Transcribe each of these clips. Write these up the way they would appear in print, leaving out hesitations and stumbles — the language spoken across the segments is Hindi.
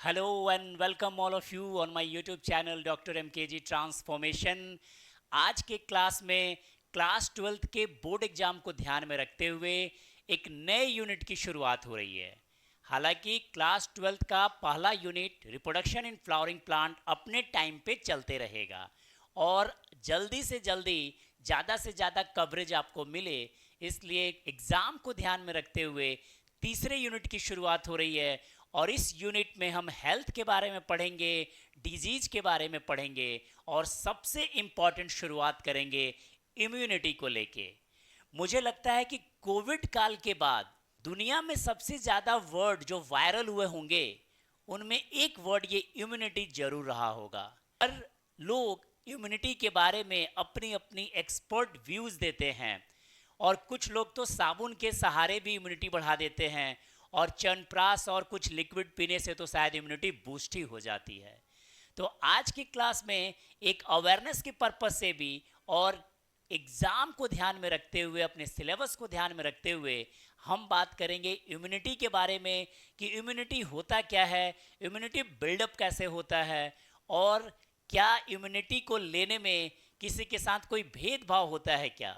Hello and welcome all of you on my YouTube channel Dr. MKG Transformation। आज के क्लास में क्लास 12th के बोर्ड एग्जाम को ध्यान में रखते हुए एक नए यूनिट की शुरुआत हो रही है। हालांकि क्लास 12th का पहला unit reproduction in flowering plant अपने टाइम पे चलते रहेगा और जल्दी से जल्दी ज़्यादा से ज़्यादा कवरेज आपको मिले, इसलिए एग्ज़ाम को ध्यान में रखते हुए तीसरे यूनिट की शुरुआत हो रही है। और इस यूनिट में हम हेल्थ के बारे में पढ़ेंगे, डिजीज के बारे में पढ़ेंगे और सबसे इम्पॉर्टेंट शुरुआत करेंगे इम्यूनिटी को लेके। मुझे लगता है कि कोविड काल के बाद दुनिया में सबसे ज़्यादा वर्ड जो वायरल हुए होंगे उनमें एक वर्ड ये इम्यूनिटी जरूर रहा होगा। हर लोग इम्यूनिटी के बारे में अपनी अपनी एक्सपर्ट व्यूज़ देते हैं और कुछ लोग तो साबुन के सहारे भी इम्यूनिटी बढ़ा देते हैं और च्यवनप्राश और कुछ लिक्विड पीने से तो शायद इम्यूनिटी बूस्ट ही हो जाती है। तो आज की क्लास में एक अवेयरनेस के पर्पस से भी और एग्ज़ाम को ध्यान में रखते हुए, अपने सिलेबस को ध्यान में रखते हुए हम बात करेंगे इम्यूनिटी के बारे में कि इम्यूनिटी होता क्या है, इम्यूनिटी बिल्डअप कैसे होता है और क्या इम्यूनिटी को लेने में किसी के साथ कोई भेदभाव होता है क्या।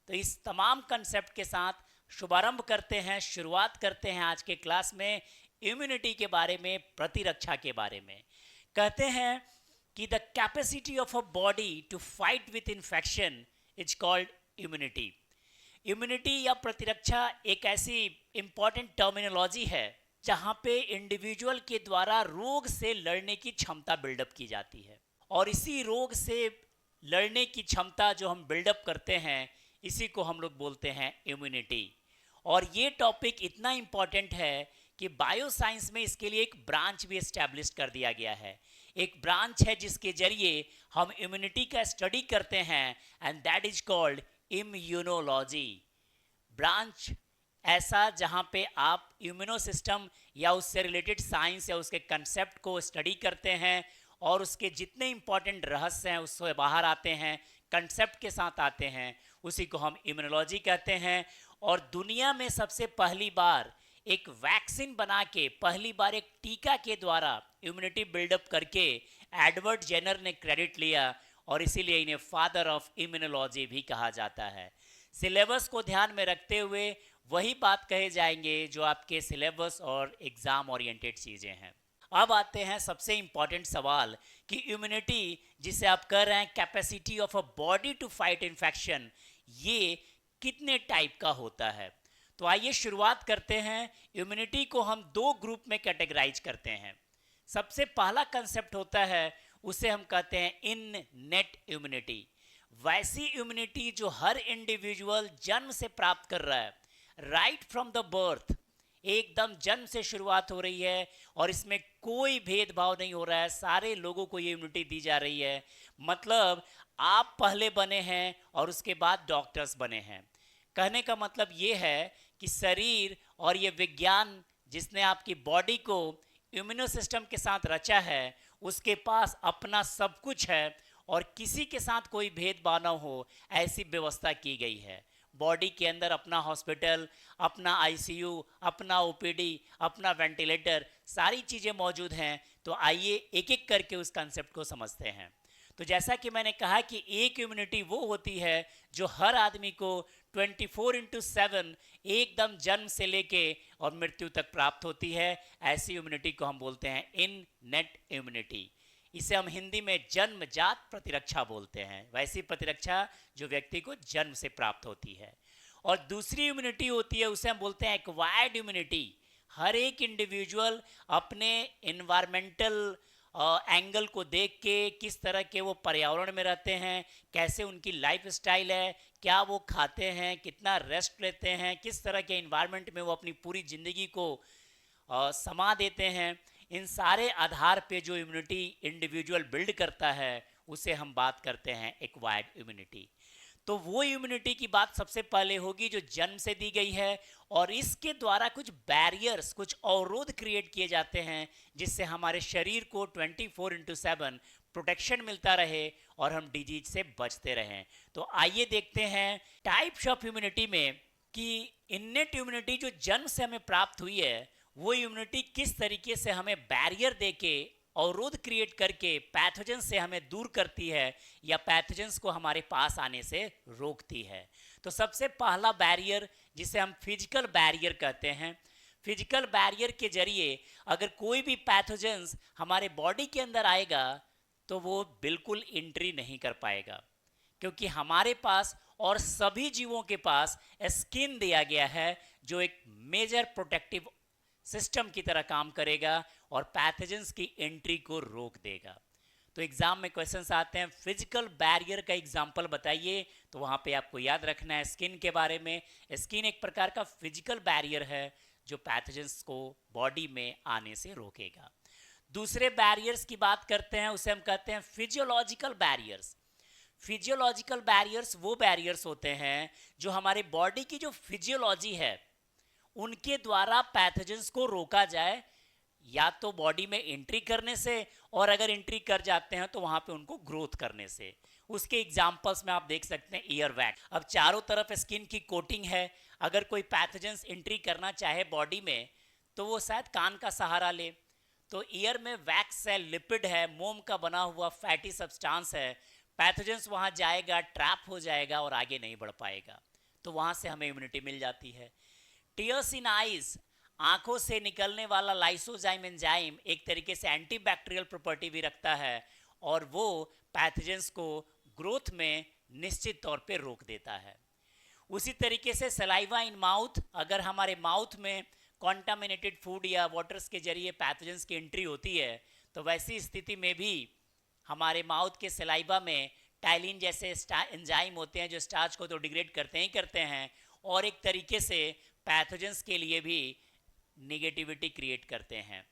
तो इस तमाम कंसेप्ट के साथ शुभारंभ करते हैं, शुरुआत करते हैं आज के क्लास में इम्यूनिटी के बारे में, प्रतिरक्षा के बारे में। कहते हैं कि the capacity of a body to fight with infection is called immunity. Immunity या प्रतिरक्षा एक ऐसी इंपॉर्टेंट टर्मिनोलॉजी है जहां पे इंडिविजुअल के द्वारा रोग से लड़ने की क्षमता बिल्डअप की जाती है और इसी रोग से लड़ने की क्षमता जो हम बिल्डअप करते हैं इसी को हम लोग बोलते हैं इम्यूनिटी। और ये टॉपिक इतना इम्पॉर्टेंट है कि बायो साइंस में इसके लिए एक ब्रांच भी एस्टैब्लिश कर दिया गया है। एक ब्रांच है जिसके जरिए हम इम्यूनिटी का स्टडी करते हैं and that is called immunology. Branch ऐसा जहाँ पे आप इम्यूनो सिस्टम या उससे रिलेटेड साइंस या उसके कंसेप्ट को स्टडी करते हैं और उसके जितने इंपॉर्टेंट रहस्य हैं उससे बाहर आते हैं, कंसेप्ट के साथ आते हैं, उसी को हम इम्यूनोलॉजी कहते हैं। और दुनिया में सबसे पहली बार एक वैक्सीन बना के, पहली बार एक टीका के द्वारा इम्यूनिटी बिल्डअप करके एडवर्ड जेनर ने क्रेडिट लिया और इसीलिए इन्हें फादर ऑफ इम्यूनोलॉजी भी कहा जाता है। सिलेबस को ध्यान में रखते हुए वही बात कहे जाएंगे जो आपके सिलेबस और एग्जाम ओरिएंटेड चीज़ें हैं। अब आते हैं सबसे इंपॉर्टेंट सवाल कि इम्यूनिटी जिसे आप कर रहे हैं capacity of a body to fight infection, ये कितने टाइप का होता है। तो आइए शुरुआत करते हैं। इम्यूनिटी को हम दो ग्रुप में कैटेगराइज करते हैं। सबसे पहला कंसेप्ट होता है, उसे हम कहते हैं इन नेट इम्यूनिटी। वैसी इम्यूनिटी जो हर इंडिविजुअल जन्म से प्राप्त कर रहा है, राइट फ्रॉम द बर्थ, एकदम जन्म से शुरुआत हो रही है और इसमें कोई भेदभाव नहीं हो रहा है, सारे लोगों को ये इम्यूनिटी दी जा रही है। मतलब आप पहले बने हैं और उसके बाद डॉक्टर्स बने हैं। कहने का मतलब ये है कि शरीर और ये विज्ञान जिसने आपकी बॉडी को इम्यूनो सिस्टम के साथ रचा है, उसके पास अपना सब कुछ है और किसी के साथ कोई भेदभाव ना हो ऐसी व्यवस्था की गई है। बॉडी के अंदर अपना हॉस्पिटल, अपना आईसीयू, अपना ओपीडी, अपना वेंटिलेटर, सारी चीज़ें मौजूद हैं। तो आइए एक एक करके उस कंसेप्ट को समझते हैं। तो जैसा कि मैंने कहा कि एक इम्यूनिटी वो होती है जो हर आदमी को 24/7 एकदम जन्म से लेके और मृत्यु तक प्राप्त होती है। ऐसी इम्यूनिटी को हम बोलते हैं इन नेट इम्यूनिटी। इसे हम हिंदी में जन्मजात प्रतिरक्षा बोलते हैं, वैसी प्रतिरक्षा जो व्यक्ति को जन्म से प्राप्त होती है। और दूसरी इम्यूनिटी होती है, उसे हम बोलते हैं एक्वायर्ड इम्यूनिटी। हर एक इंडिविजुअल अपने इन्वायरमेंटल एंगल को देख के, किस तरह के वो पर्यावरण में रहते हैं, कैसे उनकी लाइफ स्टाइल है, क्या वो खाते हैं, कितना रेस्ट लेते हैं, किस तरह के इन्वायरमेंट में वो अपनी पूरी ज़िंदगी को समा देते हैं, इन सारे आधार पे जो इम्यूनिटी इंडिविजुअल बिल्ड करता है उसे हम बात करते हैं एक्वायर्ड इम्यूनिटी। तो वो इम्यूनिटी की बात सबसे पहले होगी जो जन्म से दी गई है और इसके द्वारा कुछ बैरियर्स, कुछ अवरोध क्रिएट किए जाते हैं जिससे हमारे शरीर को 24/7 प्रोटेक्शन मिलता रहे और हम डिजीज से बचते रहें। तो आइए देखते हैं टाइप्स ऑफ इम्यूनिटी में कि इन्नेट इम्यूनिटी जो जन्म से हमें प्राप्त हुई है वो इम्यूनिटी किस तरीके से हमें बैरियर देके अवरोध क्रिएट करके पैथोजन से हमें दूर करती है या पैथोजन्स को हमारे पास आने से रोकती है। तो सबसे पहला बैरियर जिसे हम फिजिकल बैरियर कहते हैं, फिजिकल बैरियर के जरिए अगर कोई भी पैथोजन्स हमारे बॉडी के अंदर आएगा तो वो बिल्कुल एंट्री नहीं कर पाएगा, क्योंकि हमारे पास और सभी जीवों के पास स्किन दिया गया है जो एक मेजर प्रोटेक्टिव सिस्टम की तरह काम करेगा और पैथोजेंस की एंट्री को रोक देगा। तो एग्जाम में क्वेश्चंस आते हैं, फिजिकल बैरियर का एग्जांपल बताइए, तो वहां पे आपको याद रखना है स्किन के बारे में। स्किन एक प्रकार का फिजिकल बैरियर है जो पैथोजेंस को बॉडी में आने से रोकेगा। दूसरे बैरियर्स की बात करते हैं, उसे हम कहते हैं फिजियोलॉजिकल बैरियर्स। फिजियोलॉजिकल बैरियर्स वो बैरियर्स होते हैं जो हमारे बॉडी की जो फिजियोलॉजी है उनके द्वारा पैथोजेंस को रोका जाए, या तो बॉडी में एंट्री करने से, और अगर एंट्री कर जाते हैं तो वहां पे उनको ग्रोथ करने से। उसके एग्जांपल्स में आप देख सकते हैं ईयर वैक्स। अब चारों तरफ स्किन की कोटिंग है, अगर कोई पैथोजेंस एंट्री करना चाहे बॉडी में तो वो शायद कान का सहारा ले, तो ईयर में वैक्स है, लिपिड है, मोम का बना हुआ फैटी सब्सटेंस है, पैथोजेंस वहां जाएगा, ट्रैप हो जाएगा और आगे नहीं बढ़ पाएगा, तो वहां से हमें इम्यूनिटी मिल जाती है। टीयर्स इन आइज, आंखों से निकलने वाला लाइसोजाइम एंजाइम एक तरीके से एंटीबैक्टीरियल प्रॉपर्टी भी रखता है और वो पैथोजेंस को ग्रोथ में निश्चित तौर पे रोक देता है। उसी तरीके से सलाइवा इन माउथ, अगर हमारे माउथ में कॉन्टामिनेटेड फूड या वाटर्स के जरिए पैथोजेंस की एंट्री होती है तो वैसी स्थिति में भी हमारे माउथ के सलाइवा में टाइलिन जैसे एंजाइम होते हैं जो स्टार्च को तो डिग्रेड करते ही करते हैं और एक तरीके से पैथोजेंस के लिए भी निगेटिविटी क्रिएट करते हैं।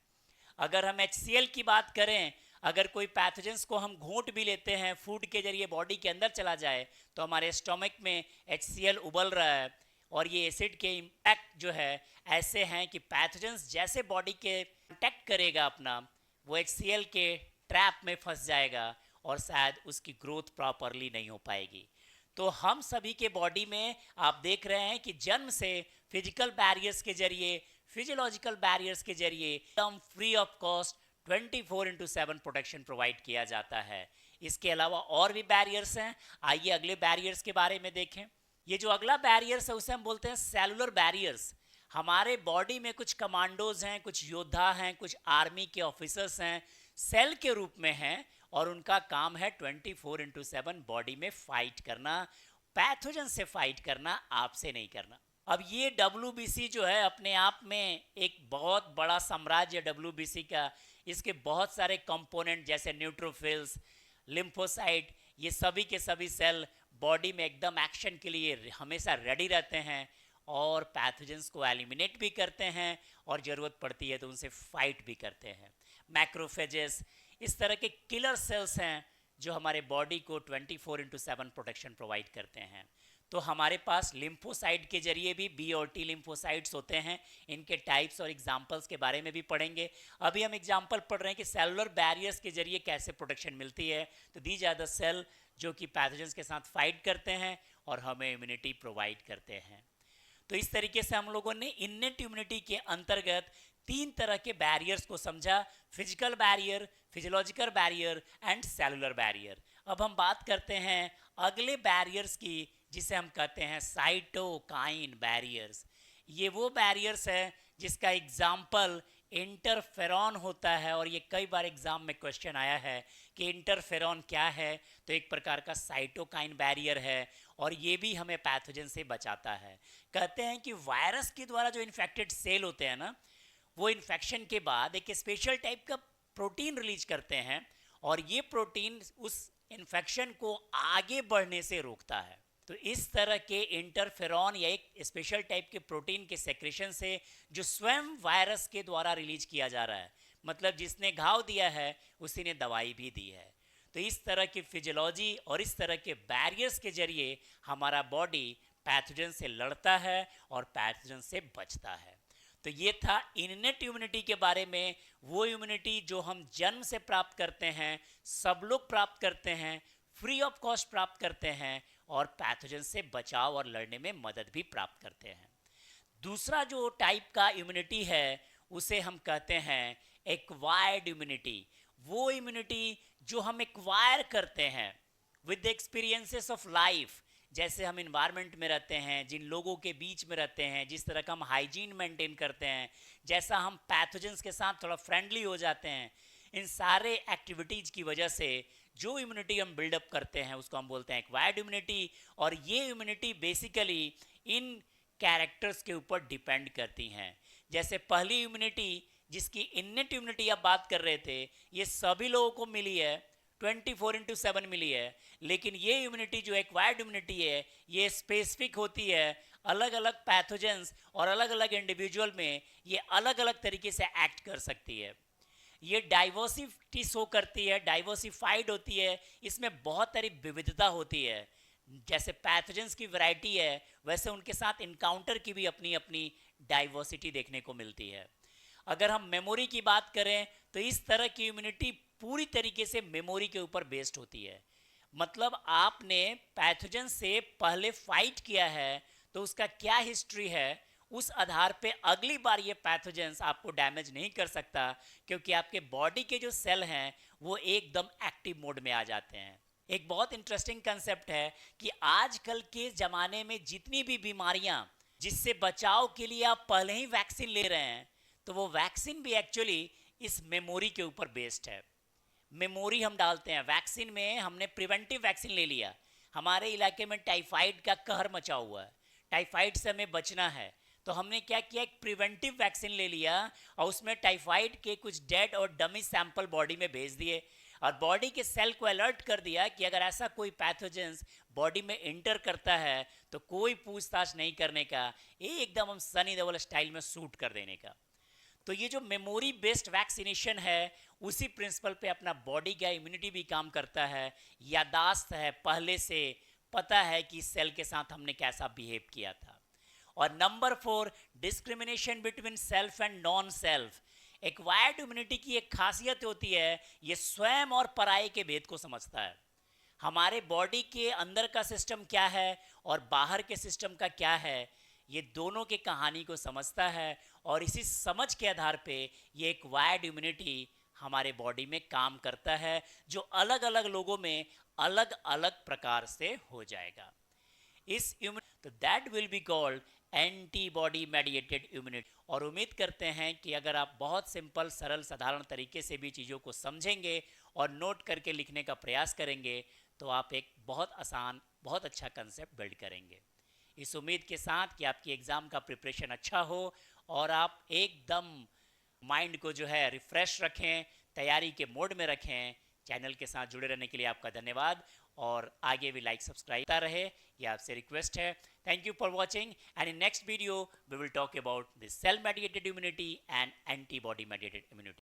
अगर हम HCl की बात करें, अगर कोई पैथोजेंस को हम घूंट भी लेते हैं, फूड के जरिए बॉडी के अंदर चला जाए तो हमारे स्टोमक में HCl उबल रहा है और ये एसिड के इम्पैक्ट जो है ऐसे हैं कि पैथोजेंस जैसे बॉडी के कंटेक्ट करेगा अपना, वो HCl के ट्रैप में फंस जाएगा और शायद उसकी ग्रोथ प्रॉपरली नहीं हो पाएगी। तो हम सभी के बॉडी में आप देख रहे हैं कि जन्म से फिजिकल बैरियर्स के जरिए, फिजियोलॉजिकल बैरियर्स के जरिए एकदम free of cost 24/7 protection provide किया जाता है। इसके अलावा और भी बैरियर्स हैं, आइए अगले बैरियर्स के बारे में देखें। ये जो अगला बैरियर्स है उसे हम बोलते हैं सेलुलर बैरियर्स। हमारे बॉडी में कुछ कमांडोज हैं, कुछ योद्धा हैं, कुछ आर्मी के ऑफिसर्स हैं, सेल के रूप में हैं और उनका काम है 24/7 बॉडी में फाइट करना, पैथोजन से फाइट करना, आपसे नहीं करना। अब ये WBC जो है अपने आप में एक बहुत बड़ा साम्राज्य WBC का, इसके बहुत सारे कंपोनेंट जैसे न्यूट्रोफिल्स, लिम्फोसाइट, ये सभी के सभी सेल बॉडी में एकदम एक्शन के लिए हमेशा रेडी रहते हैं और पैथोजेंस को एलिमिनेट भी करते हैं और ज़रूरत पड़ती है तो उनसे फाइट भी करते हैं। मैक्रोफेजेस, इस तरह के किलर सेल्स हैं जो हमारे बॉडी को 24/7 प्रोटेक्शन प्रोवाइड करते हैं। तो हमारे पास लिम्फोसाइट के जरिए भी B और T लिम्फोसाइट्स होते हैं, इनके टाइप्स और एग्जांपल्स के बारे में भी पढ़ेंगे। अभी हम एग्जांपल पढ़ रहे हैं कि सेलुलर बैरियर्स के जरिए कैसे प्रोटेक्शन मिलती है। तो दीज आर द सेल जो कि पैथोजेंस के साथ फाइट करते हैं और हमें इम्यूनिटी प्रोवाइड करते हैं। तो इस तरीके से हम लोगों ने इन्नेट इम्यूनिटी के अंतर्गत 3 तरह के बैरियर्स को समझा, physical barrier, physiological barrier and cellular barrier. अब हम बात करते हैं अगले बैरियर्स की जिसे हम कहते हैं साइटोकाइन बैरियर्स। ये वो बैरियर्स है जिसका एग्जाम्पल इंटरफेरॉन होता है और ये कई बार एग्जाम में क्वेश्चन आया है कि इंटरफेरॉन क्या है। तो एक प्रकार का साइटोकाइन बैरियर है और ये भी हमें पैथोजन से बचाता है। कहते हैं कि वायरस के द्वारा जो इन्फेक्टेड सेल होते हैं ना, वो इन्फेक्शन के बाद एक स्पेशल टाइप का प्रोटीन रिलीज करते हैं और ये प्रोटीन उस इन्फेक्शन को आगे बढ़ने से रोकता है। तो इस तरह के इंटरफेरॉन या एक स्पेशल टाइप के प्रोटीन के सेक्रेशन से जो स्वयं वायरस के द्वारा रिलीज किया जा रहा है, मतलब जिसने घाव दिया है उसी ने दवाई भी दी है। तो इस तरह की फिजियोलॉजी और इस तरह के बैरियर्स के जरिए हमारा बॉडी पैथोजन से लड़ता है और पैथोजन से बचता है। तो ये था इन्नेट इम्यूनिटी के बारे में, वो इम्यूनिटी जो हम जन्म से प्राप्त करते हैं, सब लोग प्राप्त करते हैं, फ्री ऑफ कॉस्ट प्राप्त करते हैं और पैथोजन से बचाव और लड़ने में मदद भी प्राप्त करते हैं। दूसरा जो टाइप का इम्यूनिटी है उसे हम कहते हैं एक्वायर्ड इम्यूनिटी। वो इम्यूनिटी जो हम एक्वायर करते हैं with the experiences of life, जैसे हम इन्वायरमेंट में रहते हैं, जिन लोगों के बीच में रहते हैं, जिस तरह का हम हाइजीन मेंटेन करते हैं, जैसा हम पैथोजेंस के साथ थोड़ा फ्रेंडली हो जाते हैं, इन सारे एक्टिविटीज़ की वजह से जो इम्यूनिटी हम बिल्डअप करते हैं उसको हम बोलते हैं एक्वायर्ड इम्यूनिटी। और ये इम्यूनिटी बेसिकली इन कैरेक्टर्स के ऊपर डिपेंड करती हैं। जैसे पहली इम्यूनिटी जिसकी इन्नेट इम्यूनिटी आप बात कर रहे थे, ये सभी लोगों को मिली है, 24/7 मिली है। लेकिन ये इम्यूनिटी जो एक्वायर्ड इम्यूनिटी है, ये स्पेसिफिक होती है अलग अलग पैथोजेंस और अलग अलग इंडिविजुअल में, ये अलग अलग तरीके से एक्ट कर सकती है। ये डाइवर्सिटी शो करती है, डाइवर्सिफाइड होती है, इसमें बहुत सारी विविधता होती है। जैसे पैथोजेंस की वैरायटी है, वैसे उनके साथ इनकाउंटर की भी अपनी अपनी डाइवर्सिटी देखने को मिलती है। अगर हम मेमोरी की बात करें तो इस तरह की इम्यूनिटी पूरी तरीके से मेमोरी के ऊपर बेस्ड होती है। मतलब आपने पैथोजन से पहले फाइट किया है तो उसका क्या हिस्ट्री है, उस आधार पे अगली बार ये पैथोजेंस आपको डैमेज नहीं कर सकता, क्योंकि आपके बॉडी के जो सेल हैं वो एकदम एक्टिव मोड में आ जाते हैं। एक बहुत इंटरेस्टिंग कंसेप्ट है कि आजकल के ज़माने में जितनी भी बीमारियां जिससे बचाव के लिए आप पहले ही वैक्सीन ले रहे हैं, तो वो वैक्सीन भी एक्चुअली इस मेमोरी के ऊपर बेस्ड है। मेमोरी हम डालते हैं वैक्सीन में। हमने प्रिवेंटिव वैक्सीन ले लिया, हमारे इलाके में टाइफाइड का कहर मचा हुआ है, टाइफाइड से हमें बचना है, तो हमने क्या किया, एक प्रिवेंटिव वैक्सीन ले लिया और उसमें टाइफाइड के कुछ डेड और डमी सैंपल बॉडी में भेज दिए और बॉडी के सेल को अलर्ट कर दिया कि अगर ऐसा कोई पैथोजेंस बॉडी में इंटर करता है तो कोई पूछताछ नहीं करने का, एकदम हम सनी देओल स्टाइल में शूट कर देने का। तो ये जो मेमोरी बेस्ड वैक्सीनेशन है, उसी प्रिंसिपल पे अपना बॉडी का इम्यूनिटी भी काम करता है। यादाश्त है, पहले से पता है कि सेल के साथ हमने कैसा बिहेव किया था। और number 4, discrimination between self and non self. Acquired immunity की एक खासियत होती है, ये स्वयं और पराये के भेद को समझता है। हमारे बॉडी के अंदर का सिस्टम क्या है और बाहर के सिस्टम का क्या है, ये दोनों के कहानी को समझता है और इसी समझ के आधार पे ये एक्वायर्ड इम्यूनिटी हमारे बॉडी में काम करता है, जो अलग अलग लोगों में अलग अलग प्रकार से हो जाएगा। इस तो that will be called antibody mediated immunity. और उम्मीद करते हैं कि अगर आप बहुत सिंपल, सरल, साधारण तरीके से भी चीज़ों को समझेंगे और नोट करके लिखने का प्रयास करेंगे तो आप एक बहुत आसान, बहुत अच्छा कंसेप्ट बिल्ड करेंगे। इस उम्मीद के साथ कि आपकी एग्ज़ाम का प्रिपरेशन अच्छा हो और आप एकदम माइंड को जो है रिफ्रेश रखें, तैयारी के मोड में रखें। चैनल के साथ जुड़े रहने के लिए आपका धन्यवाद और आगे भी लाइक सब्सक्राइब रहे, ये आपसे रिक्वेस्ट है। Thank you for watching and in next video we will talk about the cell mediated immunity and antibody mediated immunity.